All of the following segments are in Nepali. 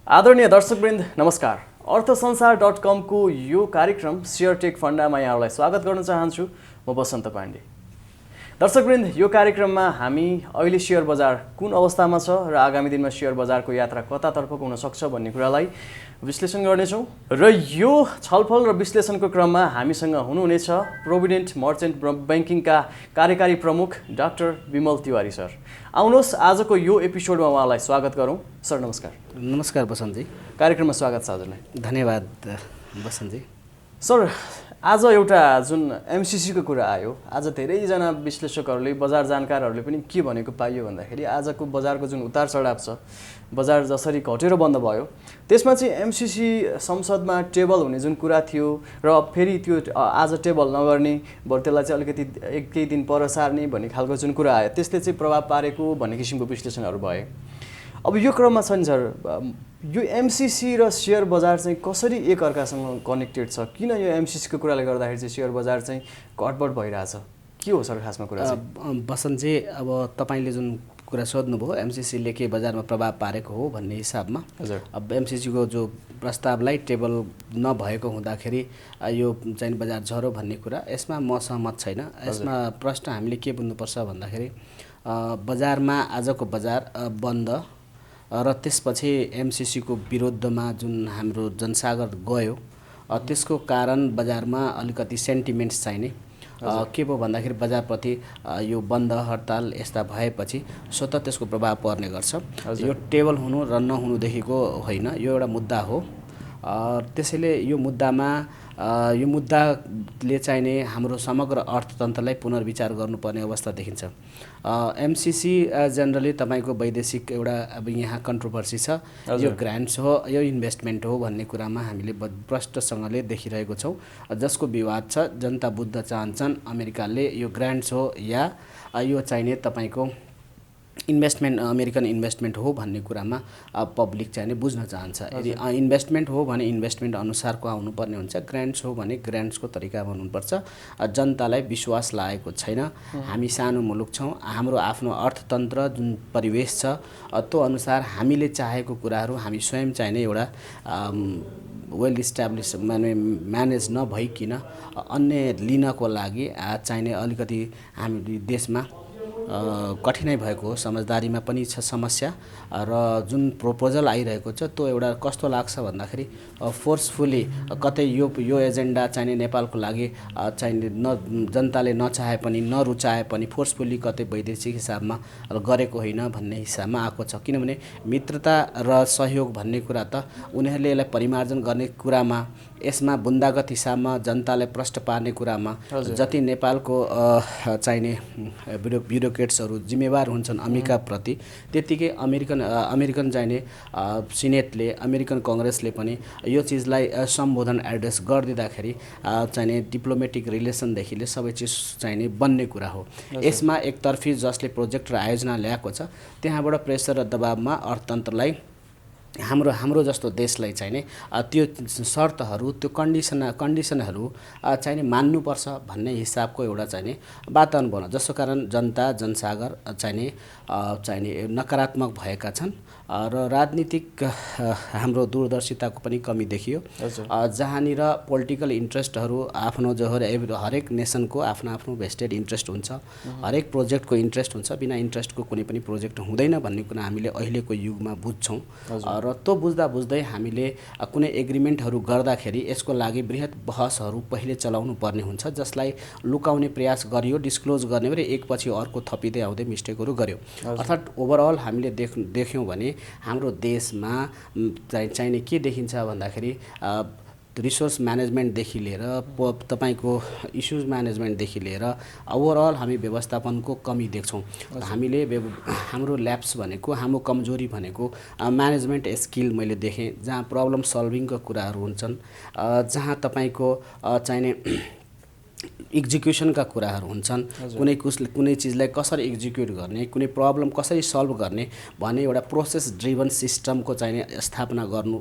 आदरणीय दर्शकवृन्द नमस्कार। अर्थसंसार.com को यो कार्यक्रम शेयर टेक फन्डामा यहाँलाई स्वागत गर्न चाहन्छु। म बसन्त पाण्डे। दर्शकवृन्द, यो कार्यक्रममा हामी अहिले शेयर बजार कुन अवस्थामा छ र आगामी दिनमा शेयर बजारको यात्रा कतातर्फको हुन सक्छ भन्ने कुरालाई विश्लेषण गर्नेछौँ। र यो छलफल र विश्लेषणको क्रममा हामीसँग हुनुहुनेछ प्रोभिडेन्ट मर्चेन्ट ब्याङ्किङका कार्यकारी प्रमुख डाक्टर विमल तिवारी सर। आउनुहोस् आजको यो एपिसोडमा उहाँलाई स्वागत गरौँ। सर नमस्कार। नमस्कार बसन्तजी। कार्यक्रममा स्वागत छ हजुरलाई। धन्यवाद बसन्तजी। सर, आज एउटा जुन एमसिसीको कुरा आयो, आज धेरैजना विश्लेषकहरूले बजार जानकारहरूले पनि के भनेको पाइयो भन्दाखेरि आजको बजारको जुन उतार चढाव छ, बजार जसरी घटेर बन्द भयो, त्यसमा चाहिँ एमसिसी संसदमा टेबल हुने जुन कुरा थियो र फेरि त्यो आज टेबल नगर्ने, बरु त्यसलाई चाहिँ अलिकति केही दिन पर सार्ने भन्ने खालको जुन कुरा आयो, त्यसले चाहिँ प्रभाव पारेको भन्ने किसिमको विश्लेषणहरू भए। अब यो क्रममा छ नि सर, यो एमसिसी र शेयर बजार चाहिँ कसरी एकअर्कासँग कनेक्टेड छ? किन यो एमसिसीको कुराले गर्दाखेरि चाहिँ शेयर बजार चाहिँ घटबड भइरहेछ? के हो सर खासमा कुरा चाहिँ? बसन्तजी, अब तपाईँले जुन कुरा सोध्नुभयो एमसिसीले के बजारमा प्रभाव पारेको हो भन्ने हिसाबमा, हजुर, अब एमसिसीको जो प्रस्तावलाई टेबल नभएको हुँदाखेरि यो चाहिँ बजार झरो भन्ने कुरा, यसमा म सहमत छैन। यसमा प्रश्न हामीले के बुझ्नुपर्छ भन्दाखेरि बजारमा आजको बजार बन्द र त्यसपछि एमसिसीको विरुद्धमा जुन हाम्रो जनसागर गयो, त्यसको कारण बजारमा अलिकति सेन्टिमेन्ट्स चाहिने के भयो भन्दाखेरि बजारप्रति यो बन्द हडताल यस्ता भएपछि स्वतः त्यसको प्रभाव पर्ने गर्छ। यो टेबल हुनु र नहुनुदेखिको होइन, यो एउटा मुद्दा हो। त्यसैले यो मुद्दाले चाहिने हाम्रो समग्र अर्थतन्त्रलाई पुनर्विचार गर्नुपर्ने अवस्था देखिन्छ। एमसिसी जेनरली तपाईँको वैदेशिक एउटा अब यहाँ कन्ट्रोभर्सी छ, यो ग्रान्ट्स हो यो इन्भेस्टमेन्ट हो भन्ने कुरामा हामीले प्रष्टसँगले देखिरहेको छौँ। जसको विवाद छ, जनता बुझ्न चाहन्छन् अमेरिकाले यो ग्रान्ट्स हो या यो चाहिने तपाईँको इन्भेस्टमेन्ट अमेरिकन इन्भेस्टमेन्ट हो भन्ने कुरामा पब्लिक चाहिने बुझ्न चाहन्छ। यदि इन्भेस्टमेन्ट हो भने इन्भेस्टमेन्ट अनुसारको आउनुपर्ने हुन्छ, ग्रान्ट्स हो भने ग्रान्ट्सको तरिकामा हुनुपर्छ। जनतालाई विश्वास लागेको छैन। हामी सानो मुलुक छौँ, हाम्रो आफ्नो अर्थतन्त्र जुन परिवेश छ त्यो अनुसार हामीले चाहेको कुराहरू हामी स्वयं चाहिने एउटा वेल इस्टाब्लिस म्यानेज नभइकन अन्य लिनको लागि चाहिने अलिकति हामी देशमा कठिनाइ भएको हो। समझदारीमा पनि छ समस्या र जुन प्रपोजल आइरहेको छ त्यो एउटा कस्तो लाग्छ भन्दाखेरि फोर्सफुली कतै यो एजेन्डा चाहिने नेपालको लागि चाहिने जनताले नचाहे पनि नरुचाए पनि फोर्सफुली कतै वैदेशिक हिसाबमा गरेको होइन भन्ने हिसाबमा आएको छ। किनभने मित्रता र सहयोग भन्ने कुरा त उनीहरूले यसलाई परिमार्जन गर्ने कुरामा, यसमा बुन्दागत हिसाबमा जनतालाई प्रश्न पार्ने कुरामा जति नेपालको चाहिने ब्युरोक्रेट्सहरू जिम्मेवार हुन्छन् अमेरिकाप्रति, त्यतिकै अमेरिकन चाहिने सिनेटले, अमेरिकन कङ्ग्रेसले पनि यो चिजलाई सम्बोधन एड्रेस गरिदिँदाखेरि चाहिने डिप्लोमेटिक रिलेसनदेखिले सबै चिज चाहिने बन्ने कुरा हो। यसमा एकतर्फी जसले प्रोजेक्ट र आयोजना ल्याएको छ त्यहाँबाट प्रेसर र दबावमा अर्थतन्त्रलाई हाम्रो जस्तो देशलाई चाहिने त्यो शर्तहरू त्यो कन्डिसनहरू चाहिने मान्नुपर्छ भन्ने हिसाबको एउटा चाहिने वातावरण बन्यो, जसको कारण जनता जनसागर चाहिने नकारात्मक भएका छन् र राजनीतिक हाम्रो दूरदर्शिताको पनि कमी देखियो। जहाँनिर पोलिटिकल इन्ट्रेस्टहरू आफ्नो हरेक नेसनको आफ्नो भेस्टेड इन्ट्रेस्ट हुन्छ, हरेक प्रोजेक्टको इन्ट्रेस्ट हुन्छ, बिना इन्ट्रेस्टको कुनै पनि प्रोजेक्ट हुँदैन भन्ने कुरा हामीले अहिलेको युगमा बुझ्छौँ। र त्यो बुझ्दै हामीले कुनै एग्रिमेन्टहरू गर्दाखेरि यसको लागि बृहत बहसहरू पहिले चलाउनु पर्ने हुन्छ, जसलाई लुकाउने प्रयास गरियो, डिस्क्लोज गर्ने र एकपछि अर्को थपिँदै आउँदै मिस्टेकहरू गर्यो। अर्थात् ओभरअल हामीले देख्यौँ भने हाम्रो देशमा चाहिने के देखिन्छ भन्दाखेरि रिसोर्स म्यानेजमेन्टदेखि लिएर तपाईँको इस्युज म्यानेजमेन्टदेखि लिएर ओभरअल हामी व्यवस्थापनको कमी देख्छौँ। हामीले हाम्रो ल्याप्स भनेको, हाम्रो कमजोरी भनेको म्यानेजमेन्ट स्किल मैले देखेँ, जहाँ प्रब्लम सल्भिङको कुराहरू हुन्छन्, जहाँ तपाईँको चाहिने एक्जिक्युसनका कुराहरू हुन्छन्, कुनै चिजलाई कसरी एक्जिक्युट गर्ने, कुनै प्रब्लम कसरी सल्भ गर्ने भन्ने एउटा प्रोसेस ड्रिभन सिस्टमको चाहिने स्थापना गर्नु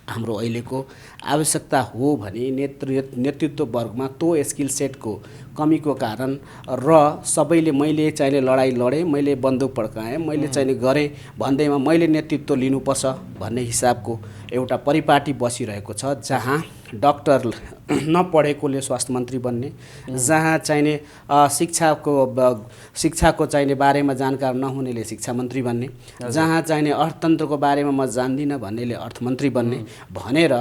हाम्रो अहिलेको आवश्यकता हो भने नेतृत्व वर्गमा त्यो स्किल सेटको कमीको कारण र सबैले मैले चाहिने लडाइँ लडेँ, मैले बन्दुक पड्काएँ, मैले चाहिने गरेँ भन्दैमा मैले नेतृत्व लिनुपर्छ भन्ने हिसाबको एउटा परिपाटी बसिरहेको छ, जहाँ डक्टर नपढेकोले स्वास्थ्य मन्त्री बन्ने, जहाँ चाहिने शिक्षाको चाहिने बारेमा जानकार नहुनेले शिक्षा मन्त्री बन्ने, जहाँ चाहिने अर्थतन्त्रको बारेमा म जान्दिनँ भन्नेले अर्थमन्त्री बन्ने भनेर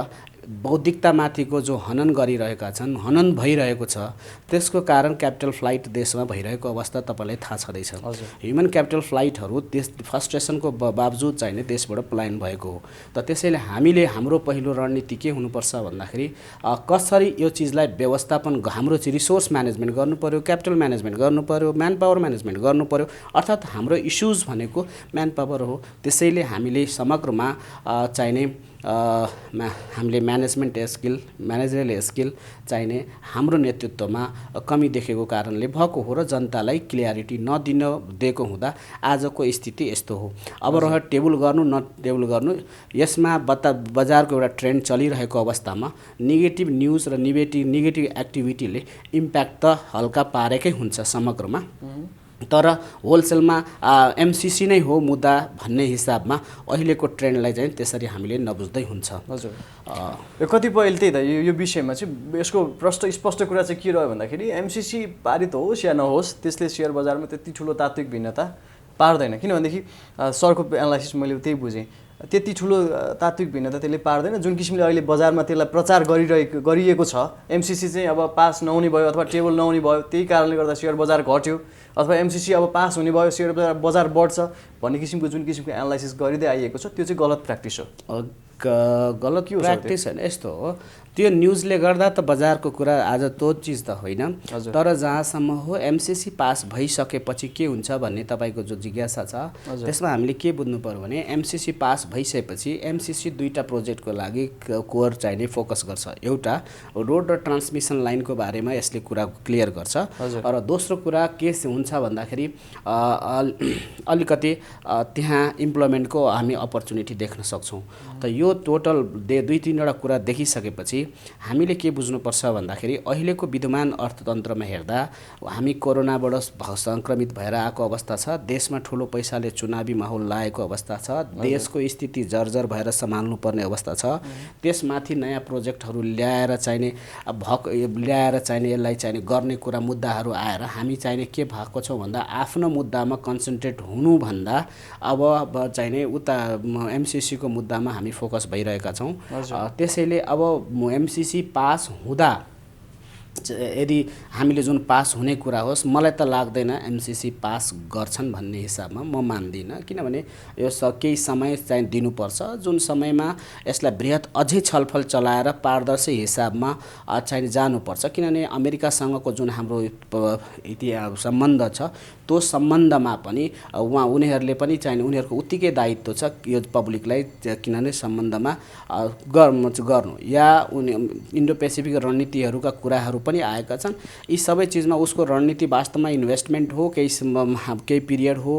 बौद्धिकतामाथिको जो हनन गरिरहेका छन्, हनन भइरहेको छ, त्यसको कारण क्यापिटल फ्लाइट देशमा भइरहेको अवस्था तपाईँलाई थाहा छँदैछ। ह्युमन क्यापिटल फ्लाइटहरू देश फ्रस्ट्रेसनको बावजुद चाहिने देशबाट पलायन भएको हो। त त्यसैले हामीले हाम्रो पहिलो रणनीति के हुनुपर्छ भन्दाखेरि कसरी यो चिजलाई व्यवस्थापन, हाम्रो चाहिँ रिसोर्स म्यानेजमेन्ट गर्नु पर्यो, क्यापिटल म्यानेजमेन्ट गर्नु पर्यो, म्यान पावर म्यानेजमेन्ट गर्नु पर्यो, अर्थात् हाम्रो इस्युज भनेको म्यान पावर हो। त्यसैले हामीले समग्रमा चाहिने हामीले म्यानेजमेन्ट स्किल, म्यानेजरियल स्किल चाहिने हाम्रो नेतृत्वमा कमी देखेको कारणले भएको हो र जनतालाई क्लियरिटी दिएको हुँदा आजको स्थिति यस्तो हो। अब रह्यो टेबल गर्नु न टेबल गर्नु, यसमा बजारको एउटा ट्रेन्ड चलिरहेको अवस्थामा नेगेटिभ न्युज र नेगेटिभ एक्टिभिटीले इम्प्याक्ट त हल्का पारेकै हुन्छ समग्रमा, तर होलसेलमा एमसिसी नै हो मुद्दा भन्ने हिसाबमा अहिलेको ट्रेन्डलाई चाहिँ त्यसरी हामीले नबुझ्दै हुन्छ। हजुर, यो कतिपय त्यही त यो विषयमा चाहिँ यसको प्रष्ट स्पष्ट कुरा चाहिँ के रह्यो भन्दाखेरि एमसिसी पारित होस् या नहोस् त्यसले सेयर बजारमा त्यति ठुलो तात्विक भिन्नता पार्दैन, किनभनेदेखि सरको एनालाइसिस मैले त्यही बुझेँ, त्यति ठुलो तात्विक भिन्नता त्यसले पार्दैन। जुन किसिमले अहिले बजारमा त्यसलाई प्रचार गरिएको छ, एमसिसी चाहिँ अब पास नहुने भयो अथवा टेबल नहुने भयो, त्यही कारणले गर्दा सेयर बजार घट्यो, अथवा एमसिसी अब पास हुने भयो सेयर बजार बढ्छ भन्ने किसिमको जुन किसिमको एनालाइसिस गरिँदै आइएको छ, त्यो चाहिँ गलत प्र्याक्टिस हो। गलत प्र्याक्टिस होइन, यस्तो हो, त्यो न्युजले गर्दा त बजारको कुरा आज त्यो चिज त होइन, तर जहाँसम्म हो एमसिसी पास भइसकेपछि के हुन्छ भन्ने तपाईँको जो जिज्ञासा छ, त्यसमा हामीले के बुझ्नु पर्यो भने एमसिसी पास भइसकेपछि एमसिसी दुईवटा प्रोजेक्टको लागि कोर चाहिने फोकस गर्छ। एउटा रोड र ट्रान्समिसन लाइनको बारेमा यसले कुरा क्लियर गर्छ, र दोस्रो कुरा के हुन्छ भन्दाखेरि अलिकति त्यहाँ इम्प्लोइमेन्टको हामी अपर्च्युनिटी देख्न सक्छौँ। त यो टोटल दुई तिनवटा कुरा देखिसकेपछि हामीले के बुझ्नुपर्छ भन्दाखेरि अहिलेको विद्यमान अर्थतन्त्रमा हेर्दा हामी कोरोनाबाट सङ्क्रमित भएर आएको अवस्था छ, देशमा ठुलो पैसाले चुनावी माहौल लागेको अवस्था छ, देशको स्थिति जर्जर भएर सम्हाल्नुपर्ने अवस्था छ, त्यसमाथि नयाँ प्रोजेक्टहरू ल्याएर चाहिने यसलाई चाहिने गर्ने कुरा मुद्दाहरू आएर हामी चाहिने के भएको छौँ भन्दा आफ्नो मुद्दामा कन्सन्ट्रेट हुनुभन्दा अब चाहिने उता एमसिसीको मुद्दामा हामी फोकस भइरहेका छौँ। त्यसैले अब एमसिसी पास हुँदा यदि हामीले जुन पास हुने कुरा होस्, मलाई त लाग्दैन एमसिसी पास गर्छन् भन्ने हिसाबमा म मान्दिनँ, किनभने यो केही समय चाहिँ दिनुपर्छ, जुन समयमा यसलाई बृहत अझै छलफल चलाएर पारदर्शी हिसाबमा चाहिँ जानुपर्छ, किनभने अमेरिकासँगको जुन हाम्रो सम्बन्ध छ त्यो सम्बन्धमा पनि उनीहरूले पनि चाहिने उनीहरूको उत्तिकै दायित्व छ यो पब्लिकलाई किनभने सम्बन्धमा गर्नु या इन्डो पेसिफिक रणनीतिहरूका कुराहरू पनि आएका छन्। यी सबै चिजमा उसको रणनीति वास्तवमा इन्भेस्टमेन्ट हो, केही पिरियड हो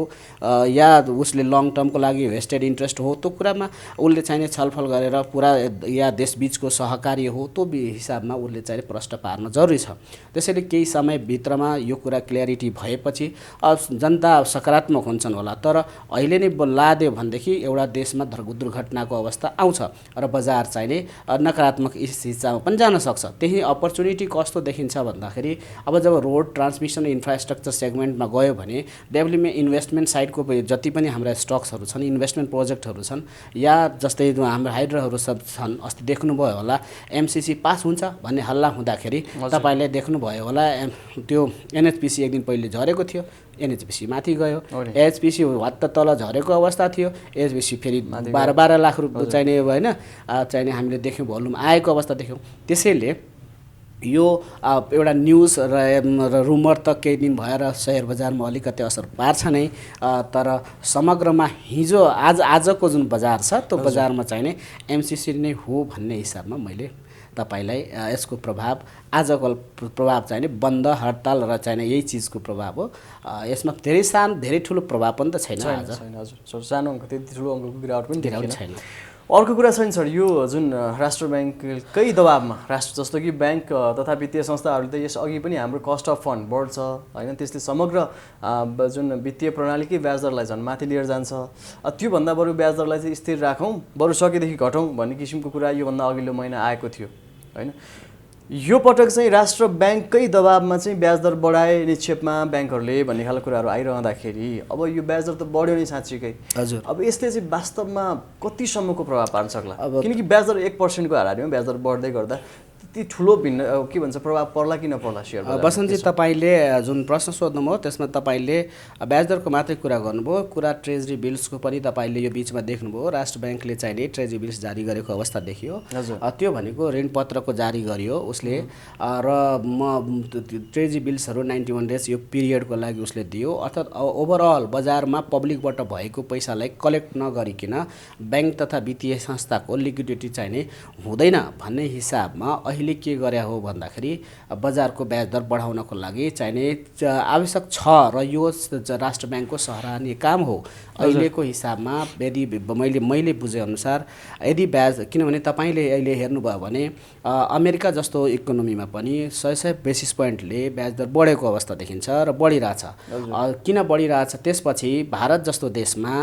या उसले लङ टर्मको लागि भेस्टेड इन्ट्रेस्ट हो, त्यो कुरामा उसले चाहिने छलफल गरेर पुरा या देशबीचको सहकार्य हो, त्यो हिसाबमा उसले चाहिँ प्रश्न पार्न जरुरी छ। त्यसैले केही समयभित्रमा यो कुरा क्ल्यारिटी भएपछि जनता सकारात्मक हुन्छन् होला, तर अहिले नै लाद्यो भनेदेखि एउटा देशमा दुर्घटनाको अवस्था आउँछ र बजार चाहिने नकारात्मक हिस्सामा पनि जान सक्छ। त्यही अपर्च्युनिटी कस्तो देखिन्छ भन्दाखेरि अब जब रोड ट्रान्समिसन इन्फ्रास्ट्रक्चर सेगमेन्टमा गयो भने डेभलपमेन्ट इन्भेस्टमेन्ट साइडको जति पनि हाम्रा स्टक्सहरू छन्, इन्भेस्टमेन्ट प्रोजेक्टहरू छन्, या जस्तै हाम्रो हाइड्रोहरू सब छन्, अस्ति देख्नुभयो होला एमसिसी पास हुन्छ भन्ने हल्ला हुँदाखेरि तपाईँले देख्नुभयो होला त्यो एनएचपिसी एक दिन पहिले झरेको थियो, एनएचपिसी माथि गयो, एचपिसी हत्त तल झरेको अवस्था थियो, एचपिसी फेरि 12 लाख रुपियाँ चाहिने होइन चाहिने हामीले देख्यौँ, भोल्युम आएको अवस्था देख्यौँ। त्यसैले यो एउटा न्युज र रुमर त केही दिन भएर सेयर बजारमा अलिकति असर पार्छ नै, तर समग्रमा हिजो आजको जुन बजार छ त्यो बजारमा चाहिने एमसिसी नै हो भन्ने हिसाबमा मैले तपाईलाई यसको प्रभाव आजको प्रभाव चाहिने बन्द हडताल र चाहिने यही चिजको प्रभाव हो। यसमा धेरै ठुलो प्रभाव पनि त छैन आज। हजुर, सानो अङ्क त्यति ठुलो अङ्कको गिरावट पनि छैन। अर्को कुरा छैन सर, यो जुन राष्ट्र ब्याङ्ककै दबाबमा राष्ट्र जस्तो कि ब्याङ्क तथा वित्तीय संस्थाहरूले त यस अघि पनि हाम्रो कस्ट अफ फन्ड बढ्छ होइन, त्यसले समग्र जुन वित्तीय प्रणालीकै ब्याज दरलाई झन् माथि लिएर जान्छ। त्योभन्दा बरु ब्याज दरलाई चाहिँ स्थिर राखौँ, बरु सकेदेखि घटौँ भन्ने किसिमको कुरा योभन्दा अघिल्लो महिना आएको थियो होइन। यो पटक चाहिँ राष्ट्र ब्याङ्ककै दबाबमा चाहिँ ब्याज दर बढाए निक्षेपमा ब्याङ्कहरूले भन्ने खालको कुराहरू आइरहँदाखेरि अब यो ब्याज दर त बढ्यो नि साँच्चीकै। हजुर, अब यसले चाहिँ वास्तवमा कतिसम्मको प्रभाव पार्न सक्ला? किनकि ब्याज दर 1%को हाराहारीमा ब्याज दर बढ्दै गर्दा त्यति ठुलो भिन्न के भन्छ प्रभाव पर्ला कि नपर्ला सेयर बजारमा? बसन्तजी, तपाईँले जुन प्रश्न सोध्नुभयो त्यसमा तपाईँले ब्याज दरको मात्रै कुरा गर्नुभयो, कुरा ट्रेजरी बिल्सको पनि तपाईँले यो बिचमा देख्नुभयो। राष्ट्र ब्याङ्कले चाहिने ट्रेजरी बिल्स जारी गरेको अवस्था देखियो। त्यो भनेको ऋणपत्रको जारी गरियो उसले, र ट्रेजरी बिल्सहरू 91 डेज यो पिरियडको लागि उसले दियो। अर्थात् ओभरअल बजारमा पब्लिकबाट भएको पैसालाई कलेक्ट नगरिकन ब्याङ्क तथा वित्तीय संस्थाको लिक्विडिटी चाहिने हुँदैन भन्ने हिसाबमा अहिले के गरे हो भन्दाखेरि बजारको ब्याज दर बढाउनको लागि चाहिने आवश्यक छ, र यो राष्ट्र ब्याङ्कको सराहनीय काम हो अहिलेको हिसाबमा। यदि मैले बुझेअनुसार यदि ब्याज, किनभने तपाईँले अहिले हेर्नुभयो भने अमेरिका जस्तो इकोनोमीमा पनि 100 बेसिस पोइन्टले ब्याज दर बढेको अवस्था देखिन्छ र बढिरहेछ। किन बढिरहेछ? त्यसपछि भारत जस्तो देशमा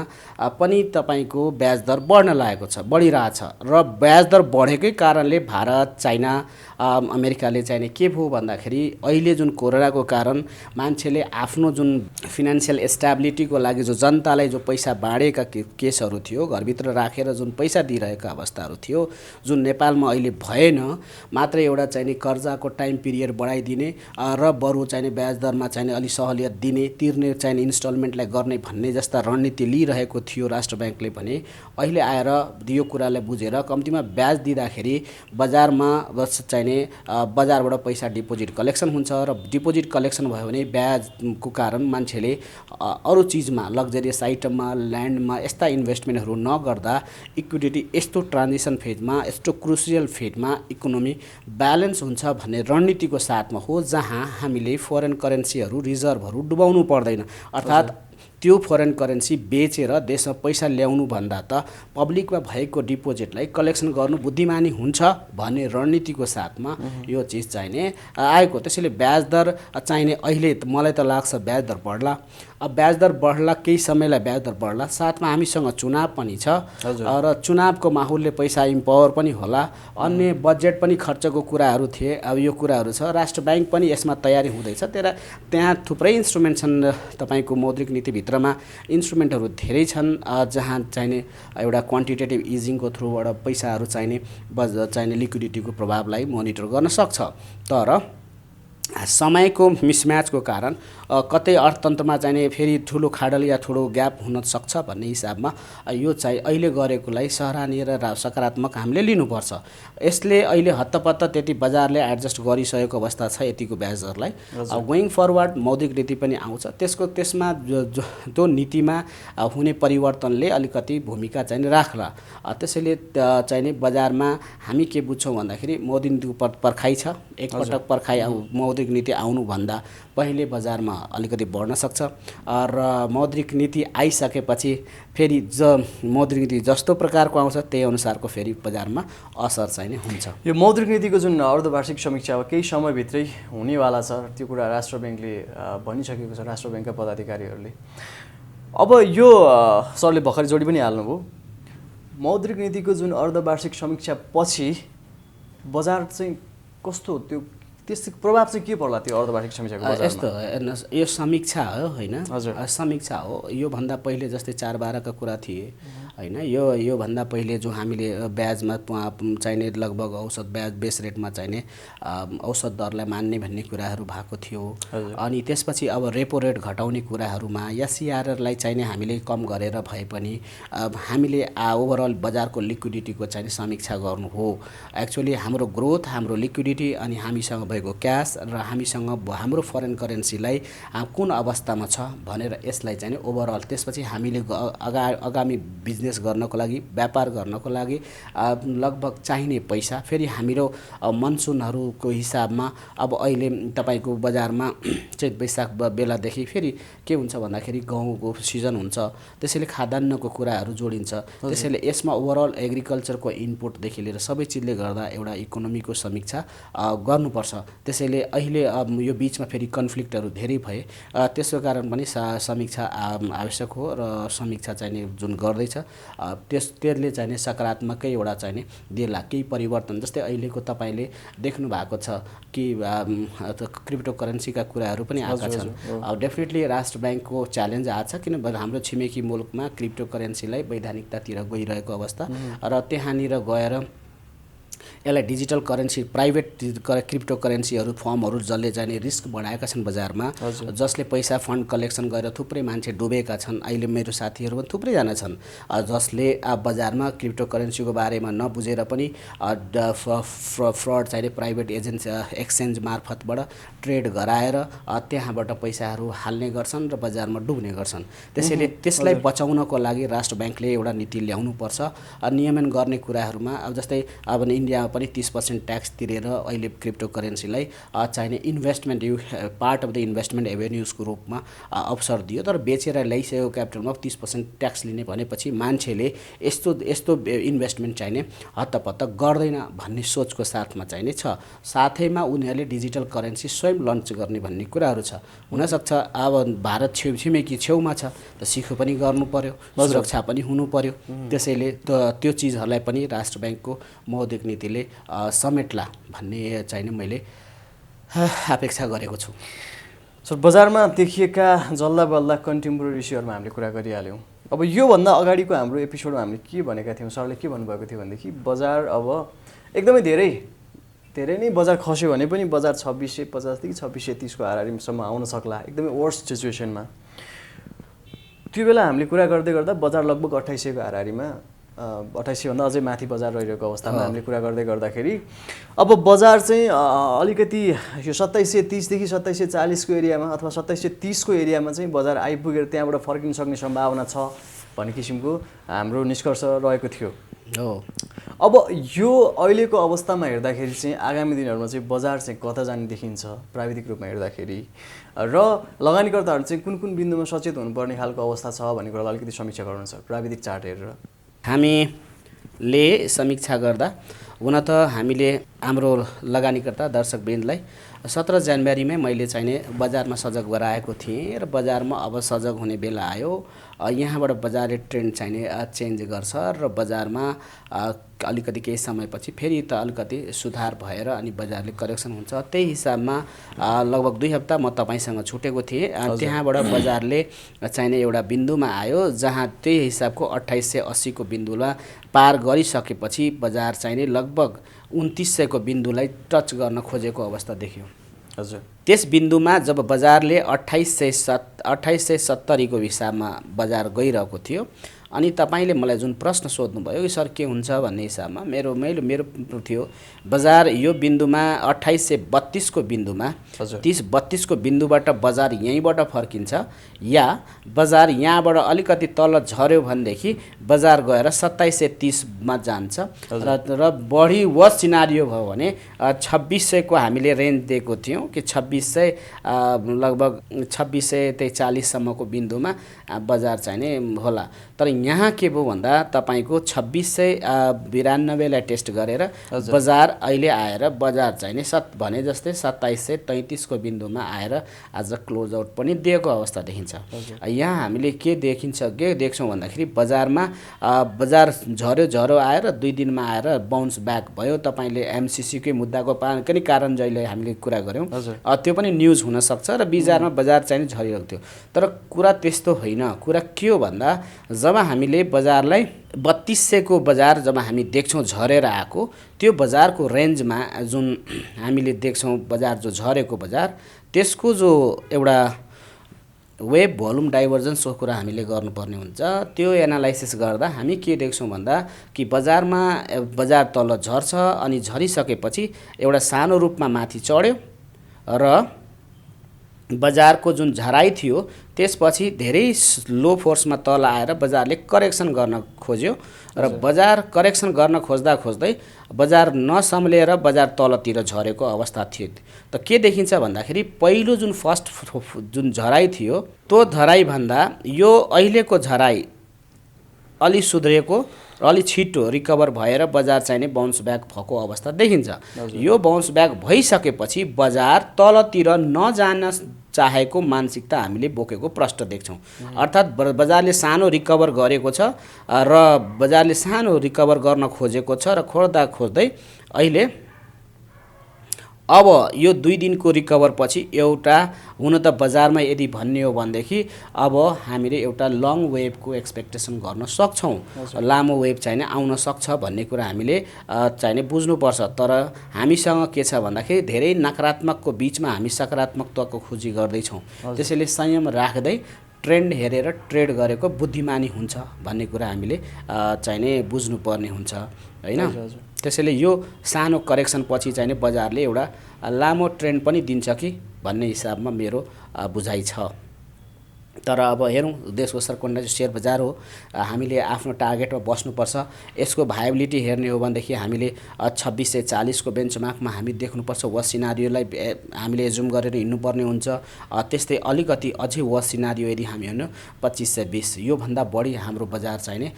पनि तपाईँको ब्याज दर बढ्न लागेको छ, बढिरहेछ, र ब्याज दर बढेकै कारणले भारत, चाइना, अमेरिकाले चाहिने के भयो भन्दाखेरि अहिले जुन कोरोनाको कारण मान्छेले आफ्नो जुन फिनान्सियल स्टेबिलिटीको लागि जो जनतालाई जो पैसा बाँडेका केसहरू थियो, घरभित्र राखेर जुन पैसा दिइरहेका अवस्थाहरू थियो, जुन नेपालमा अहिले भएन, मात्र एउटा चाहिने कर्जाको टाइम पिरियड बढाइदिने र बरु चाहिने ब्याज दरमा चाहिने अलि सहलियत दिने, तिर्ने चाहिने इन्स्टलमेन्टलाई गर्ने भन्ने जस्ता रणनीति लिइरहेको थियो राष्ट्र ब्याङ्कले भने अहिले आएर यो कुरालाई बुझेर कम्तीमा ब्याज दिँदाखेरि बजारमा चाहिने बजारबाट पैसा डिपोजिट कलेक्सन हुन्छ, र डिपोजिट कलेक्सन भयो भने ब्याजको कारण मान्छेले अरू चिजमा, लग्जरियस आइटममा, ल्यान्डमा यस्ता इन्भेस्टमेन्टहरू नगर्दा इक्विडिटी यस्तो ट्रान्जिसन फेजमा, यस्तो क्रुसियल फेजमा इकोनोमी ब्यालेन्स हुन्छ भन्ने रणनीतिको साथमा हो, जहाँ हामीले फरेन करेन्सीहरू, रिजर्भहरू डुबाउनु पर्दैन। अर्थात् त्यो फरेन करेन्सी बेचेर देशमा पैसा ल्याउनु भन्दा त पब्लिकमा भएको डिपोजिटलाई कलेक्सन गर्नु बुद्धिमानी हुन्छ भन्ने रणनीतिको साथमा यो चिज चाहिने आएको। त्यसैले ब्याज दर चाहिने अहिले मलाई त लाग्छ ब्याज दर बढ्ला। अब ब्याज दर बढ्ला, केही समयलाई ब्याज दर बढ्ला, साथमा हामीसँग चुनाव पनि छ, र चुनावको माहौलले पैसा इम्पावर पनि होला, अन्य बजेट पनि खर्चको कुराहरू थिए। अब यो कुराहरू छ, राष्ट्र ब्याङ्क पनि यसमा तयारी हुँदैछ। त्यहाँ थुप्रै इन्स्ट्रुमेन्ट छन्, तपाईँको मौद्रिक नीतिभित्रमा इन्स्ट्रुमेन्टहरू धेरै छन्, जहाँ चाहिने एउटा क्वान्टिटेटिभ इजिङको थ्रुबाट पैसाहरू चाहिने लिक्विडिटीको प्रभावलाई मोनिटर गर्न सक्छ। तर समयको मिसम्याचको कारण कतै अर्थतन्त्रमा चाहिने फेरि ठुलो खाडल या ठुलो ग्याप हुन सक्छ भन्ने हिसाबमा यो चाहिँ अहिले गरेकोलाई सराहनीय र सकारात्मक हामीले लिनुपर्छ। यसले अहिले हत्तपत्त त्यति बजारले एडजस्ट गरिसकेको अवस्था छ यतिको ब्याज दरलाई। गोइङ फरवर्ड मौद्रिक नीति पनि आउँछ, त्यसमा त्यो नीतिमा हुने परिवर्तनले अलिकति भूमिका चाहिँ राख्ला। त्यसैले चाहिने बजारमा हामी के बुझ्छौँ भन्दाखेरि मौद्रिक नीतिको पर्खाइ छ, एकपटक पर्खाइ मौद्रिक नीति आउनुभन्दा पहिले बजारमा अलिकति बढ्न सक्छ, र मौद्रिक नीति आइसकेपछि फेरि मौद्रिक नीति जस्तो प्रकारको आउँछ त्यही अनुसारको फेरि बजारमा असर चाहिँ हुन्छ। यो मौद्रिक नीतिको जुन अर्धवार्षिक समीक्षा अब केही समयभित्रै हुनेवाला छ, त्यो कुरा राष्ट्र ब्याङ्कले भनिसकेको छ, राष्ट्र ब्याङ्कका पदाधिकारीहरूले। अब यो सरले भर्खरै जोडी पनि हाल्नुभयो, मौद्रिक नीतिको जुन अर्धवार्षिक समीक्षा पछि बजार चाहिँ कस्तो, त्यो त्यसको प्रभाव चाहिँ के पर्ला त्यो अर्धवार्षिक समीक्षाको बजारमा? यस्तो हेर्नुहोस्, यो समीक्षा हो होइन, समीक्षा हो। योभन्दा पहिले जस्तै 4-12 का कुरा थिए होइन, योभन्दा पहिले जो हामीले ब्याजमा चाहिने लगभग औसत ब्याज बेस रेटमा चाहिने औसत दरलाई मान्ने भन्ने कुराहरू भएको थियो। अनि त्यसपछि अब रेपो रेट घटाउने कुराहरूमा या सिआरआरलाई चाहिने हामीले कम गरेर भए पनि हामीले ओभरअल बजारको लिक्विडिटीको चाहिने समीक्षा गर्नु हो। एक्चुअली हाम्रो ग्रोथ, हाम्रो लिक्विडिटी अनि हामीसँग भएको क्यास र हामीसँग हाम्रो फरेन करेन्सीलाई कुन अवस्थामा छ भनेर यसलाई चाहिँ ओभरअल, त्यसपछि हामीले आगामी बिजनेस गर्नको लागि व्यापार गर्नको लागि लगभग चाहिने पैसा फेरि हाम्रो मनसुनहरूको हिसाबमा अब अहिले तपाईँको बजारमा चैत वैशाख बेलादेखि फेरि के हुन्छ भन्दाखेरि गहुँको सिजन हुन्छ, त्यसैले खाद्यान्नको कुराहरू जोडिन्छ। त्यसैले यसमा ओभरअल एग्रिकल्चरको इनपुटदेखि लिएर सबै चिजले गर्दा एउटा इकोनोमीको समीक्षा गर्नुपर्छ। त्यसैले अहिले यो बिचमा फेरि कन्फ्लिक्टहरू धेरै भए, त्यसको कारण पनि समीक्षा आवश्यक हो र समीक्षा चाहिने जुन गर्दैछ त्यसले चाहिने सकारात्मकै एउटा चाहिने देला। केही परिवर्तन जस्तै अहिलेको तपाईँले देख्नु भएको छ कि क्रिप्टो करेन्सीका कुराहरू पनि आएका छन्। डेफिनेटली राष्ट्र ब्याङ्कको च्यालेन्ज आएको छ, किनभने हाम्रो छिमेकी मुलुकमा क्रिप्टो करेन्सीलाई वैधानिकतातिर गइरहेको अवस्था र त्यहाँनिर गएर यसलाई डिजिटल करेन्सी प्राइभेट क्रिप्टो करेन्सीहरू फर्महरू जसले चाहिँ रिस्क बढाएका छन् बजारमा, जसले पैसा फन्ड कलेक्सन गरेर थुप्रै मान्छे डुबेका छन्। अहिले मेरो साथीहरू पनि थुप्रैजना छन् जसले बजारमा क्रिप्टो करेन्सीको बारेमा नबुझेर पनि फ्रड चाहिने प्राइभेट एजेन्सी एक्सचेन्ज मार्फतबाट ट्रेड गराएर त्यहाँबाट पैसाहरू हाल्ने गर्छन् र बजारमा डुब्ने गर्छन्। त्यसैले त्यसलाई बचाउनको लागि राष्ट्र ब्याङ्कले एउटा नीति ल्याउनुपर्छ। नियमन गर्ने कुराहरूमा अब जस्तै अब इन्डियामा पनि 30% ट्याक्स तिरेर अहिले क्रिप्टो करेन्सीलाई चाहिने investment part of the investment एभेन्युजको रूपमा अवसर दियो। तर बेचेर ल्याइसकेको क्यापिटलमा 30% ट्याक्स लिने भनेपछि मान्छेले यस्तो इन्भेस्टमेन्ट चाहिने हत्तपत्त गर्दैन भन्ने सोचको साथमा चाहिने छ। साथैमा उनीहरूले डिजिटल करेन्सी स्वयं लन्च गर्ने भन्ने कुराहरू छ। हुनसक्छ अब भारत छिमेकी छेउमा छ त सिखो पनि गर्नु पर्यो, सुरक्षा पनि हुनु पर्यो। त्यसैले त्यो चिजहरूलाई पनि राष्ट्र ब्याङ्कको मौद्रिक नीतिले समेट्ला भन्ने चाहिने मैले अपेक्षा गरेको छु। सर, बजारमा देखिएका जल्ला बल्ला कन्टेम्पोरेरी इस्युहरूमा हामीले कुरा गरिहाल्यौँ। अब योभन्दा अगाडिको हाम्रो एपिसोडमा हामीले के भनेका थियौँ, सरले के भन्नुभएको थियो भनेदेखि बजार अब एकदमै धेरै नै बजार खस्यो भने पनि बजार 2650 देखि 2630को हाराहारीसम्म आउन सक्ला, एकदमै वर्स्ट सिचुएसनमा। त्यो बेला हामीले कुरा गर्दै गर्दा बजार लगभग 2800को हाराहारीमा 2800 भन्दा अझै माथि बजार रहिरहेको अवस्थामा हामीले कुरा गर्दै गर्दाखेरि अब बजार चाहिँ अलिकति यो 2730 देखि 2740को एरियामा अथवा 2730को एरियामा चाहिँ बजार आइपुगेर त्यहाँबाट फर्किन सक्ने सम्भावना छ भन्ने किसिमको हाम्रो निष्कर्ष रहेको थियो। अब यो अहिलेको अवस्थामा हेर्दाखेरि चाहिँ आगामी दिनहरूमा चाहिँ बजार चाहिँ कता जाने देखिन्छ प्राविधिक रूपमा हेर्दाखेरि, र लगानीकर्ताहरू चाहिँ कुन कुन बिन्दुमा सचेत हुनुपर्ने खालको अवस्था छ भन्ने कुरालाई अलिकति समीक्षा गर्नु सर, प्राविधिक चार्ट हेरेर। हामीले समीक्षा गर्दा हुन त हामीले हाम्रो लगानीकर्ता दर्शकवृन्दलाई 17 जनवरीमै मैले चाहिने बजारमा सजग गराएको थिएँ र बजारमा अब सजग हुने बेला आयो। यहाँबाट बजारले ट्रेन्ड चाहिने चेन्ज गर्छ र बजारमा अलिकति केही समयपछि फेरि त अलिकति सुधार भएर अनि बजारले करेक्सन हुन्छ। त्यही हिसाबमा लगभग 2 हप्ता म तपाईँसँग छुटेको थिएँ। त्यहाँबाट बजारले चाहिने एउटा बिन्दुमा आयो जहाँ त्यही हिसाबको 2880को बिन्दुलाई पार गरिसकेपछि बजार चाहिने लगभग 2900को बिन्दुलाई टच गर्न खोजेको अवस्था देखियो। हजुर, त्यस बिन्दुमा जब बजारले 2870को हिसाबमा बजार गइरहेको थियो अनि तपाईले मलाई जुन प्रश्न सोध्नुभयो कि सर के हुन्छ भन्ने हिसाबमा मेरो थियो बजार यो बिन्दुमा 2832को बिन्दुमा 3032को बिन्दुबाट बजार यहीँबाट फर्किन्छ या बजार यहाँबाट अलिकति तल झर्यो भनेदेखि बजार गएर 2730 मा जान्छ र बढी वर्स्ट सिनारियो भयो भने 2600 को हामीले रेन्ज दिएको थियौं कि 2600 लगभग 2640 सम्मको बिन्दुमा बजार चाहिने होला। तर यहाँ के भयो भन्दा तपाईको 2692 लाई टेस्ट गरेर बजार अहिले आएर बजार चाहिने भने जस्तै 2733 को बिन्दुमा आएर आज क्लोज आउट पनि दिएको अवस्था देखिन्छ। यहाँ हामीले के देख्छौं भन्दाखेरि बजारमा बजार झर्यो आएर 2 दिनमा आएर बाउन्स ब्याक भयो। तपाईले एमसीसी कै मुद्दाको पनि कारण जहिले हामीले कुरा गर्यौं त्यो पनि न्यूज हुन सक्छ र बजार चाहिँ झरिरहेको थियो। तर कुरा त्यस्तो होइन। कुरा के हो भन्दा जब हामीले बजारलाई 3200 को बजार जब हामी देख्छौं झरेर आएको त्यो बजारको रेन्जमा जुन हामीले देख्छौं बजार जो झरेको बजार त्यसको जो एउटा वेब भोल्युम डाइभर्जेन्सको कुरा हामीले गर्नुपर्ने हुन्छ। त्यो एनालाइसिस गर्दा हामी के देख्छौं भन्दा कि बजारमा बजार तल झर्छ अनि झरिसकेपछि एउटा सानो रूपमा माथि चढ्यो र बजारको जुन झराइ थियो त्यसपछि धेरै लो फोर्समा तल आएर बजारले करेक्सन गर्न खोज्यो र बजार करेक्सन गर्न खोज्दा खोज्दै बजार नसम्लेर बजार तलतिर झरेको अवस्था थियो। त के देखिन्छ भन्दाखेरि पहिलो जुन फर्स्ट जुन झराइ थियो त्यो झराइभन्दा यो अहिलेको झराइ अलि सुध्रिएको र अलि छिटो रिकभर भएर बजार चाहिँ बाउन्स ब्याक भएको अवस्था देखिन्छ। यो बाउन्स ब्याक भइसकेपछि बजार तलतिर नजान चाहेको मानसिकता हामीले बोकेको प्रष्ट देख्छौँ। अर्थात् बजारले सानो रिकभर गरेको छ र बजारले सानो रिकभर गर्न खोजेको छ र खोज्दा खोज्दै अहिले अब यो 2 दिनको रिकभर पछि एउटा हुन त बजारमा यदि भन्ने हो भनेदेखि अब हामीले एउटा लङ वेभको एक्सपेक्टेसन गर्न सक्छौँ। लामो वेभ चाहिँ आउन सक्छ भन्ने कुरा हामीले चाहिँ बुझ्नुपर्छ। तर हामीसँग के छ भन्दाखेरि धेरै नकारात्मकको बिचमा हामी सकारात्मकताको खोजी गर्दैछौँ। त्यसैले संयम राख्दै ट्रेन्ड हेरेर ट्रेड गरेको बुद्धिमानी हुन्छ भन्ने कुरा हामीले चाहिँ बुझ्नुपर्ने हुन्छ हैन। त्यसैले यो सानो करेक्सन पछि चाहिँ बजारले एउटा लामो ट्रेन्ड पनि दिन्छ कि भन्ने हिसाबमा मेरो बुझाइ छ। तर अब हेरौँ देशको सरकुन्डा सेयर बजार हो, हामीले आफ्नो टार्गेटमा बस्नुपर्छ। यसको भायबिलिटी हेर्ने हो भनेदेखि हामीले 2640 को बेन्चमार्कमा हामी देख्नुपर्छ। वस सिनारियोलाई हामीले जुम गरेर हिँड्नुपर्ने हुन्छ। त्यस्तै अलिकति अझै वस सिनारियो यदि हामी हेर्नु 2520 योभन्दा बढी हाम्रो बजार चाहिँ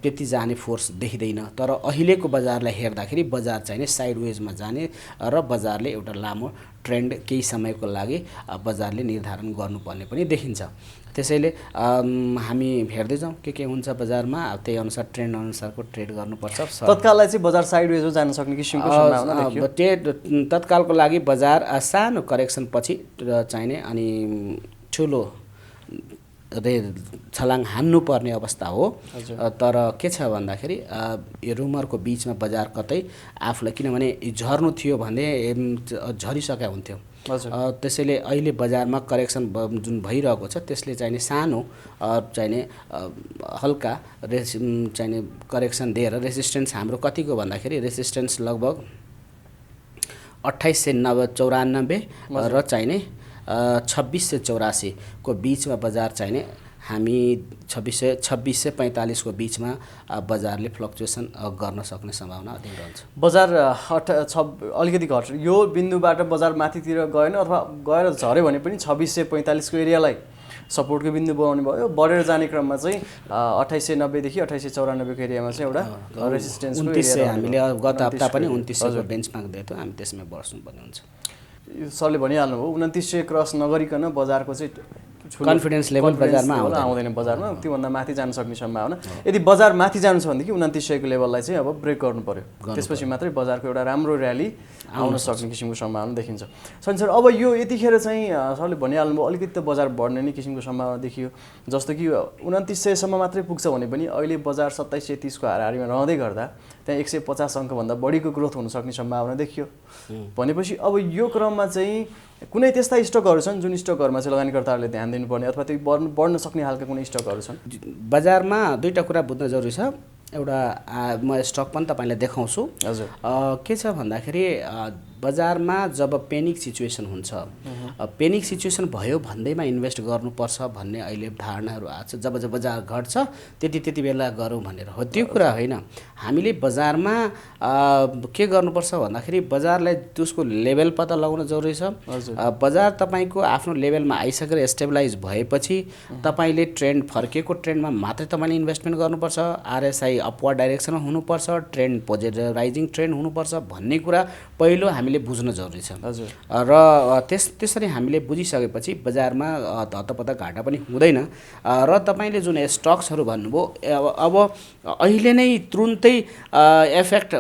त्यति जाने फोर्स देखिँदैन। तर अहिलेको बजारलाई हेर्दाखेरि बजार चाहिँ साइडवेजमा जाने र बजारले एउटा लामो ट्रेन्ड केही समयको लागि बजारले निर्धारण गर्नुपर्ने पनि देखिन्छ। त्यसैले हामी हेर्दै जाउँ के हुन्छ बजारमा, त्यही अनुसार ट्रेन्ड अनुसारको ट्रेड गर्नुपर्छ। तत्काललाई चाहिँ बजार साइडवेज जान सक्ने किसिमको सम्भावना देखियो। तत्कालको लागि बजार सानो करेक्सन पछि चाहिने अनि ठुलो छलाङ हान्नुपर्ने अवस्था हो। तर के छ भन्दाखेरि यो रुमरको बिचमा बजार कतै आफूलाई, किनभने झर्नु थियो भने झरिसकेका हुन्थ्यो। त्यसैले अहिले बजारमा करेक्सन जुन भइरहेको छ त्यसले चाहिँ सानो चाहिँ हल्का चाहिँ करेक्सन दिएर रेसिस्टेन्स हाम्रो कतिको भन्दाखेरि रेसिस्टेन्स लगभग 2894 र चाहिँ 2684 को बिचमा बजार चाहिँ हामी 2645 को बिचमा बजारले फ्लक्चुएसन गर्न सक्ने सम्भावना अधिक रहन्छ। बजार अलिकति घट्छ यो बिन्दुबाट बजार माथितिर गएन अथवा गएर झऱ्यो भने पनि 2645 को एरियालाई सपोर्टको बिन्दु बनाउने भयो। बढेर जाने क्रममा चाहिँ 2890 देखि 2894 को एरियामा चाहिँ एउटा रेसिस्टेन्सको एरिया हामीले गत हप्ता पनि 2900 को बेन्चमार्क दिएको हामी त्यसमा बस्नुपर्ने हुन्छ। सरले भनिहाल्नुभयो 2900 क्रस नगरिकन बजारको चाहिँ कन्फिडेन्स लेभल बजारमा आउँदैन। बजारमा त्योभन्दा माथि जान सक्ने सम्भावना, यदि बजार माथि जानु छ भनेदेखि 2900 को लेभललाई चाहिँ अब ब्रेक गर्नु पर्यो। त्यसपछि मात्रै बजारको एउटा राम्रो र्याली आउन सक्ने किसिमको सम्भावना देखिन्छ। सर अब यो यतिखेर चाहिँ सरले भनिहाल्नुभयो अलिकति त बजार बढ्ने नै किसिमको सम्भावना देखियो। जस्तो कि 2900 सम्म मात्रै पुग्छ भने पनि अहिले बजार 2730 को हाराहारीमा रहँदै गर्दा त्यहाँ 150 अङ्कभन्दा बढीको ग्रोथ हुन सक्ने सम्भावना देखियो। भनेपछि अब यो क्रममा चाहिँ कुनै त्यस्ता स्टकहरू छन् जुन स्टकहरूमा चाहिँ लगानीकर्ताहरूले ध्यान दिनुपर्ने अथवा त्यो बढ्न सक्ने खालका कुनै स्टकहरू छन्? बजारमा दुईटा कुरा बुझ्न जरुरी छ। एउटा म स्टक पनि तपाईलाई देखाउँछु। हजुर। के छ भन्दाखेरि बजारमा जब पेनिक सिचुएसन हुन्छ, पेनिक सिचुएसन भयो भन्दैमा इन्भेस्ट गर्नुपर्छ भन्ने अहिले धारणाहरू आएको छ। जब बजार घट्छ त्यति बेला गरौँ भनेर हो, त्यो कुरा होइन। हामीले बजारमा के गर्नुपर्छ भन्दाखेरि बजारलाई त्यसको लेभल पत्ता लगाउन जरुरी छ। बजार तपाईको आफ्नो लेभलमा आइसकेर स्टेबलाइज भएपछि तपाईले ट्रेन्ड फर्केको ट्रेन्डमा मात्रै तपाईले इन्भेस्टमेन्ट गर्नुपर्छ। आरएसआई अपवर्ड डाइरेक्सनमा हुनुपर्छ, ट्रेन्ड पोजिटिभ राइजिङ ट्रेन्ड हुनुपर्छ भन्ने कुरा पहिलो हामीले बुझ्न जरुरी छ। र त्यसरी हामीले बुझिसकेपछि बजारमा हतपत घाटा पनि हुँदैन। र तपाईले जुन स्टक्सहरू भन्नुभयो अब अहिले नै तुरुन्तै इफेक्ट,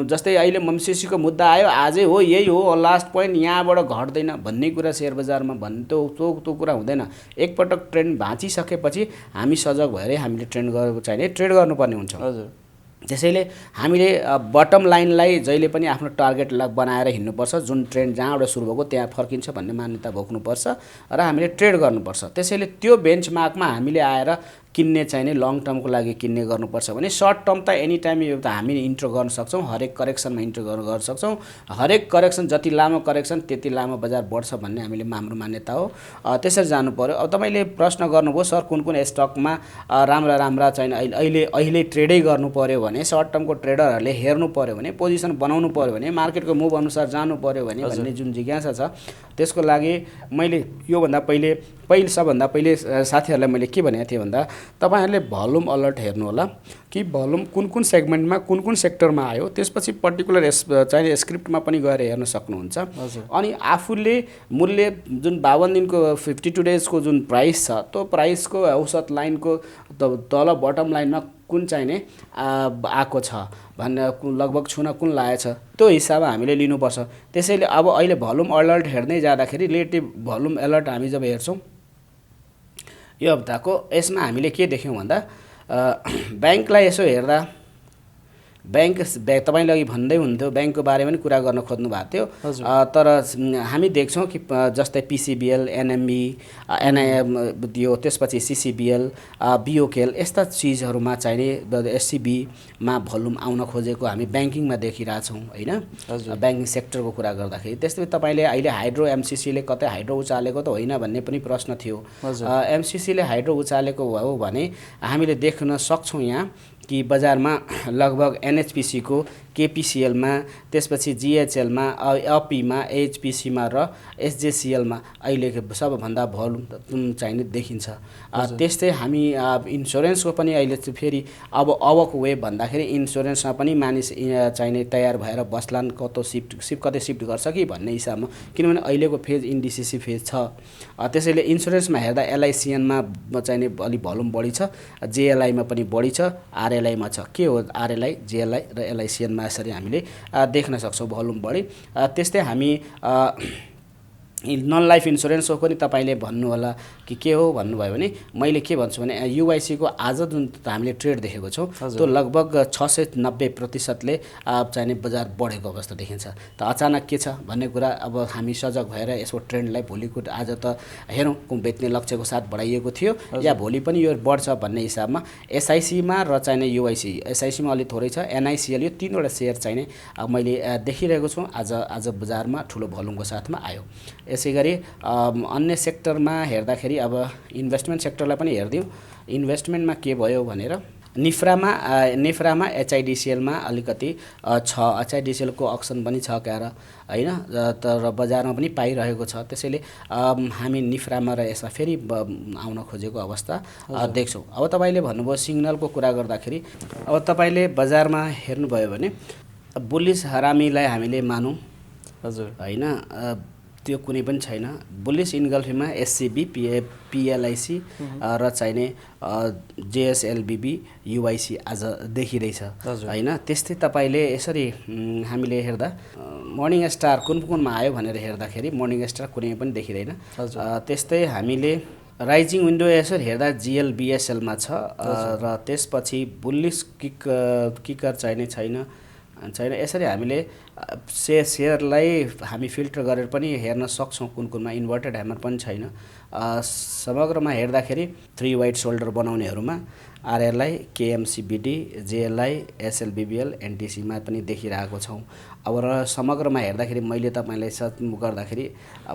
जस्तै अहिले एमसिसीको मुद्दा आयो आजै हो यही हो लास्ट पोइन्ट यहाँबाट घट्दैन भन्ने कुरा सेयर बजारमा भन्ने त्यो कुरा हुँदैन। एकपटक ट्रेन्ड भाँचिसकेपछि हामी सजग भएरै हामीले ट्रेड गर्नुपर्ने हुन्छ। हजुर। त्यसैले हामीले बटम लाइनलाई जहिले पनि आफ्नो टार्गेट बनाएर हिँड्नुपर्छ। जुन ट्रेन्ड जहाँबाट सुरु भएको त्यहाँ फर्किन्छ भन्ने मान्यता बोक्नुपर्छ र हामीले ट्रेड गर्नुपर्छ। त्यसैले त्यो बेन्चमार्कमा हामीले आएर किन्ने चाहिने लङ टर्मको लागि किन्ने गर्नुपर्छ भने सर्ट टर्म त एनी टाइम यो त हामी इन्ट्रो गर्न सक्छौँ, हरेक करेक्सनमा इन्ट्रो गर्न सक्छौँ। हरेक करेक्सन जति लामो करेक्सन त्यति लामो बजार बढ्छ भन्ने हाम्रो मान्यता हो। त्यसरी जानु पर्यो। अब तपाईँले प्रश्न गर्नुभयो सर कुन कुन स्टकमा राम्रा चाहिँ अहिले ट्रेडै गर्नु पर्यो भने, सर्ट टर्मको ट्रेडरहरूले हेर्नु पर्यो भने, पोजिसन बनाउनु पर्यो भने, मार्केटको मुभ अनुसार जानु पर्यो भने भन्ने जुन जिज्ञासा छ त्यसको लागि मैले योभन्दा सबभन्दा पहिले साथीहरूलाई मैले के भनेको थिएँ भन्दा तपाईँहरूले भोल्युम अलर्ट हेर्नु होला कि भोल्युम कुन कुन सेगमेन्टमा कुन कुन सेक्टरमा आयो, त्यसपछि पर्टिकुलर चाहिने स्क्रिप्टमा पनि गएर हेर्न सक्नुहुन्छ। अनि आफूले मूल्य जुन 52 दिनको 52 डेजको जुन प्राइस छ त्यो प्राइसको औसत लाइनको तल बटम लाइनमा कुन चाहिने आएको छ भन्ने लगभग छुन कुन लागेछ त्यो हिसाबमा हामीले लिनुपर्छ। त्यसैले अब अहिले भोल्युम अलर्ट हेर्दै जाँदाखेरि रिलेटिभ भोल्युम अलर्ट हामी जब हेर्छौँ यो हप्ताको यसमा हामीले के देख्यौँ भन्दा ब्याङ्कलाई यसो हेर्दा ब्याङ्क तपाईँले अघि भन्दै हुन्थ्यो ब्याङ्कको बारेमा पनि कुरा गर्न खोज्नु भएको थियो, तर हामी देख्छौँ कि जस्तै पिसिबिएल, एनएमबी, एनआइएम यो त्यसपछि सिसिबिएल, बिओकेएल यस्ता चिजहरूमा चाहिने एससिबीमा भोल्युम आउन खोजेको हामी ब्याङ्किङमा देखिरहेछौँ होइन, ब्याङ्किङ सेक्टरको कुरा गर्दाखेरि। त्यस्तै तपाईँले अहिले हाइड्रो एमसिसीले कतै हाइड्रो उचालेको त होइन भन्ने पनि प्रश्न थियो। एमसिसीले हाइड्रो उचालेको हो भने हामीले देख्न सक्छौँ यहाँ कि बजारमा लगभग एनएचपिसीको केपिसिएलमा, त्यसपछि जिएचएलमा, अपीमा, एचपिसीमा र एसजेसिएलमा अहिले सबभन्दा भोल्युम चाहिने देखिन्छ। त्यस्तै हामी इन्सुरेन्सको पनि अहिले फेरि अबको वेब भन्दाखेरि इन्सुरेन्समा पनि मानिस चाहिने तयार भएर बस्लान्, कतै सिफ्ट गर्छ कि भन्ने हिसाबमा, किनभने अहिलेको फेज इन्डिसिसी फेज छ। त्यसैले इन्सुरेन्समा हेर्दा एलआइसिएनमा चाहिने अलिक भोल्युम बढी छ, जेएलआईमा पनि बढी छ, आरएलआईमा छ। के हो आरएलआई, जेएलआई र एलआइसिएनमा यसरी हामीले देख्न सक्छौँ भोल्युम बढी। त्यस्तै हामी नन लाइफ इन्सुरेन्सको पनि तपाईँले भन्नु होला कि के हो भन्नुभयो भने मैले के भन्छु भने युआइसीको आज जुन हामीले ट्रेड देखेको छौँ त्यो लगभग 690%ले चाहिने बजार बढेको अवस्था देखिन्छ। त अचानक के छ भन्ने कुरा अब हामी सजग भएर यसको ट्रेन्डलाई भोलिको आज त हेरौँ कुन बेच्ने लक्ष्यको साथ बढाइएको थियो या भोलि पनि यो बढ्छ भन्ने हिसाबमा एसआइसीमा र चाहिने युआइसी, एसआइसीमा अलिक थोरै छ, एनआइसिएल यो 3वटा सेयर चाहिने मैले देखिरहेको छु आज बजारमा ठुलो भोल्युमको साथमा आयो। यसै गरी अन्य सेक्टरमा हेर्दाखेरि अब इन्भेस्टमेन्ट सेक्टरलाई पनि हेरिदिउँ। इन्भेस्टमेन्टमा के भयो भनेर नेफ्रामा एचआइडिसिएलमा अलिकति छ, एचआइडिसिएलको अक्सन पनि छ क्यार होइन, तर बजारमा पनि पाइरहेको छ। त्यसैले हामी निफ्रामा र यसमा फेरि आउन खोजेको अवस्था देख्छौँ। अब तपाईँले भन्नुभयो सिग्नलको कुरा गर्दाखेरि अब तपाईँले बजारमा हेर्नुभयो भने बुलिस हरामीलाई हामीले मानौँ होइन, त्यो कुनै पनि छैन। बुलिस इन्गल्फीमा एससिबी, पिएलआइसी र चाहिने जेएसएलबीबी, युआइसी आज देखिरहेछ होइन। त्यस्तै तपाईँले यसरी हामीले हेर्दा मर्निङ स्टार कुनमा आयो भनेर हेर्दाखेरि मर्निङ स्टार कुनै पनि देखिँदैन। त्यस्तै हामीले राइजिङ विन्डो यसरी हेर्दा जिएलबिएसएलमा छ र त्यसपछि बुलिस किकर चाहिने छैन। यसरी हामीले सेयरलाई हामी फिल्टर गरेर पनि हेर्न सक्छौँ कुनमा इन्भर्टेड ह्यामर पनि छैन। समग्रमा हेर्दाखेरि 3 वाइट सोल्डर बनाउनेहरूमा आरएलआई, केएमसिबिडी, जेएलआई, एसएलबिबिएल, एनटिसीमा पनि देखिरहेको छौँ। अब र समग्रमा हेर्दाखेरि मैले तपाईँलाई गर्दाखेरि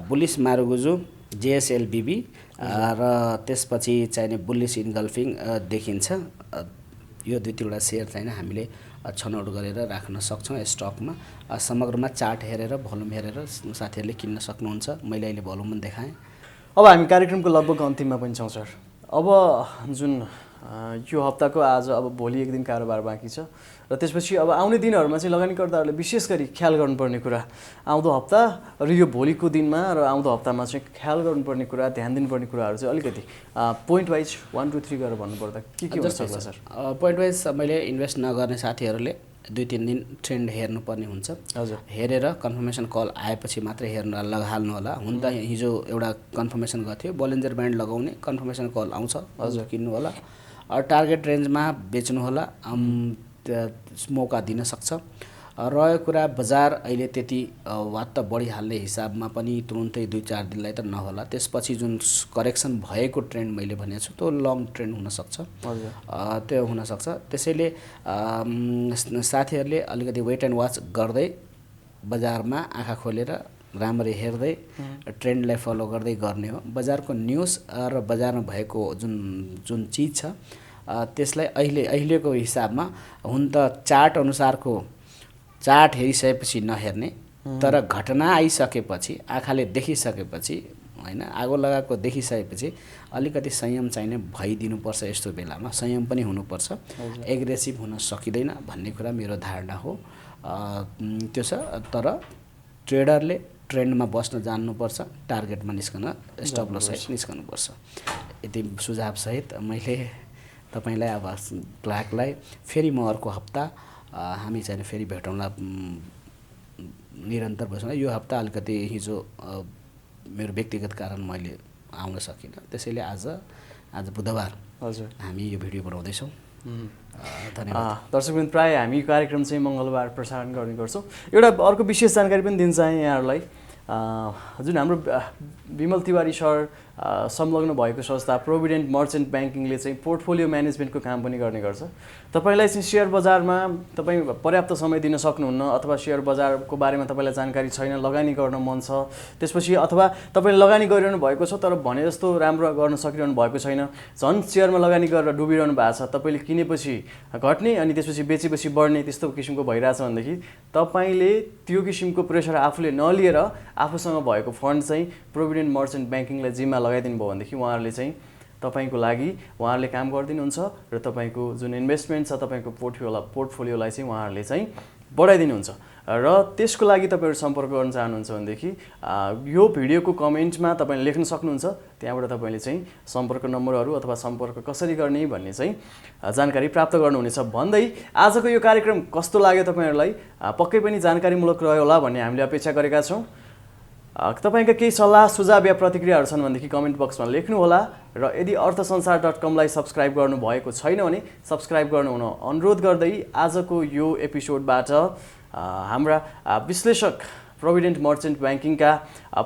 बुलिस मारुगुजु, जेएसएलबिबी र त्यसपछि चाहिने बुलिस इन्गल्फिङ देखिन्छ। यो 2-3वटा सेयर चाहिँ हामीले छनौट गरेर राख्न सक्छौँ स्टकमा। समग्रमा चार्ट हेरेर भोल्युम हेरेर साथीहरूले किन्न सक्नुहुन्छ। मैले अहिले भोल्युम पनि देखाएँ। अब हामी कार्यक्रमको लगभग अन्तिममा पनि छौँ सर। अब जुन यो हप्ताको आज अब भोलि एक दिन कारोबार बाँकी छ र त्यसपछि अब आउने दिनहरूमा चाहिँ लगानीकर्ताहरूले विशेष गरी ख्याल गर्नुपर्ने कुरा आउँदो हप्ता र यो भोलिको दिनमा र आउँदो हप्तामा चाहिँ ख्याल गर्नुपर्ने कुरा, ध्यान दिनुपर्ने कुराहरू चाहिँ अलिकति पोइन्ट वाइज 1 2 3 गरेर भन्नुपर्दा के हुन सक्छ सर? पोइन्ट वाइज मैले इन्भेस्ट नगर्ने साथीहरूले 2-3 दिन ट्रेन्ड हेर्नुपर्ने हुन्छ। हजुर, हेरेर कन्फर्मेसन कल आएपछि मात्रै हाल्नु होला। हुन त हिजो एउटा कन्फर्मेसन गर्थ्यो, बोलिन्जर ब्यान्ड लगाउने कन्फर्मेसन कल आउँछ, हजुर किन्नु होला। टार्गेट रेन्जमा बेच्नु होला, मौका दिन सक्छ। रह्यो कुरा बजार अहिले त्यति वात्त बढिहाल्ने हिसाबमा पनि तुरुन्तै 2-4 दिनलाई त नहोला। त्यसपछि जुन करेक्सन भएको ट्रेन्ड मैले भनेको छु त्यो लङ ट्रेन्ड हुनसक्छ, त्यो हुनसक्छ। त्यसैले साथीहरूले अलिकति वेट एन्ड वाच गर्दै बजारमा आँखा खोलेर राम्ररी हेर्दै ट्रेन्डलाई फलो गर्दै गर्ने हो। बजारको न्युज र बजारमा भएको जुन चिज छ त्यसलाई अहिलेको हिसाबमा हुन त चार्ट अनुसारको चार्ट हेरिसकेपछि नहेर्ने, तर घटना आइसकेपछि आँखाले देखिसकेपछि हैन, आगो लगाएको देखिसकेपछि अलिकति संयम चाहिने भइदिनुपर्छ। यस्तो बेलामा संयम पनि हुनुपर्छ, एग्रेसिभ हुन सकिँदैन भन्ने कुरा मेरो धारणा हो। त्यो छ, तर ट्रेडरले ट्रेन्डमा बस्न जान्नुपर्छ, टार्गेटमा निस्कन स्टप लस सहित निस्कनुपर्छ। यति सुझावसहित मैले तपाईँलाई अब ग्राहकलाई फेरि म अर्को हप्ता हामी चाहिँ फेरि भेटौँला, निरन्तर बस्न। यो हप्ता अलिकति हिजो मेरो व्यक्तिगत कारण मैले आउन सकिनँ, त्यसैले आज बुधबार हजुर हामी यो भिडियो बनाउँदैछौँ। धन्यवाद। दर्शकवृन्द, प्राय हामी कार्यक्रम चाहिँ मङ्गलबार प्रसारण गर्ने गर्छौँ। एउटा अर्को विशेष जानकारी पनि दिन चाहे यहाँहरूलाई, जुन हाम्रो विमल तिवारी सर संलग्न भएको संस्था प्रोभिडेन्ट मर्चेन्ट ब्याङ्किङले चाहिँ पोर्टफोलियो म्यानेजमेन्टको काम पनि गर्ने गर्छ। तपाईँलाई चाहिँ सेयर बजारमा तपाईँ पर्याप्त समय दिन सक्नुहुन्न, अथवा सेयर बजारको बारेमा तपाईँलाई जानकारी छैन, लगानी गर्न मन छ, त्यसपछि अथवा तपाईँले लगानी गरिरहनु भएको छ तर भने जस्तो राम्रो गर्न सकिरहनु भएको छैन, झन् सेयरमा लगानी गरेर डुबिरहनु भएको छ, तपाईँले किनेपछि घट्ने अनि त्यसपछि बेचेपछि बढ्ने त्यस्तो किसिमको भइरहेछ भनेदेखि तपाईँले त्यो किसिमको प्रेसर आफूले नलिएर आफूसँग भएको फन्ड चाहिँ प्रोभिडेन्ट मर्चेन्ट ब्याङ्किङलाई जिम्मा लगाइदिनु भयो भनेदेखि उहाँहरूले चाहिँ तपाईँको लागि उहाँहरूले काम गरिदिनुहुन्छ र तपाईँको जुन इन्भेस्टमेन्ट छ तपाईँको पोर्टफोलियोलाई चाहिँ उहाँहरूले चाहिँ बढाइदिनुहुन्छ। र त्यसको लागि तपाईँहरू सम्पर्क गर्न चाहनुहुन्छ भनेदेखि यो भिडियोको कमेन्टमा तपाईँले लेख्न सक्नुहुन्छ, त्यहाँबाट तपाईँले चाहिँ सम्पर्क नम्बरहरू अथवा सम्पर्क कसरी गर्ने भन्ने चाहिँ जानकारी प्राप्त गर्नुहुनेछ भन्दै आजको यो कार्यक्रम कस्तो लाग्यो तपाईँहरूलाई पक्कै पनि जानकारीमूलक रह्यो होला भन्ने हामीले अपेक्षा गरेका छौँ। तपाईँका केही सल्लाह सुझाव या प्रतिक्रियाहरू छन् भनेदेखि कमेन्ट बक्समा लेख्नुहोला र यदि अर्थसंसार.com लाई सब्सक्राइब गर्नुभएको छैन भने सब्सक्राइब गर्नुहुन अनुरोध गर्दै आजको यो एपिसोडबाट हाम्रा विश्लेषक प्रोभिडेन्ट मर्चेन्ट ब्याङ्किङका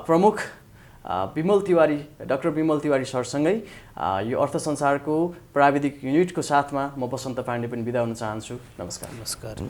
प्रमुख डाक्टर विमल तिवारी सरसँगै यो अर्थसंसारको प्राविधिक युनिटको साथमा म बसन्त पाण्डे पनि बिदा हुन चाहन्छु। नमस्कार।